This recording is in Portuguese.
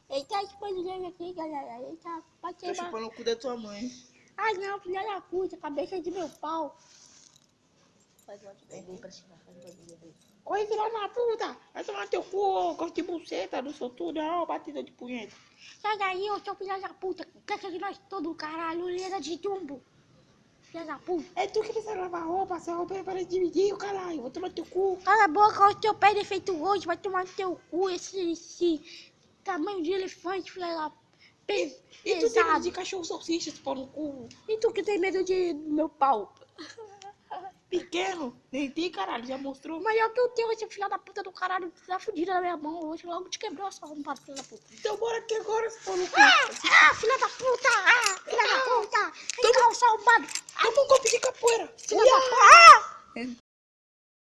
Eita, espanhol aqui, galera. Eita, pode Tô ser. chupando o cu da tua mãe. Ai, não, filha da puta, cabeça de meu pau. Faz uma de bebê pra tirar, faz uma de bebê. Oi, filha da puta. Vai tomar teu cu, gosto de buceta, não sou tudo, não, batida de punheta. Sai daí, ô seu filho da puta. Cansa de nós todo, caralho. Leira de tumbo. Filha da puta. É tu que precisa lavar roupa, essa roupa é para dividir, caralho. Vou tomar teu cu. Cala a boca, o teu pé defeituoso. Vai tomar no teu cu esse tamanho de elefante, filha da E tu tem medo pesado. de cachorro salsicha, se pôr no cu? E tu que tem medo de meu pau? Pequeno, nem tem, caralho, já mostrou. Maior que eu tenho, esse filho da puta do caralho, tá fudida na minha mão. Hoje logo te quebrou essa arrombada, filho da puta. Então bora aqui agora, se pôr no cu. Filha da puta! Filha da puta! Vem cá, o arrombado! Toma um golpe de capoeira. Filha da puta!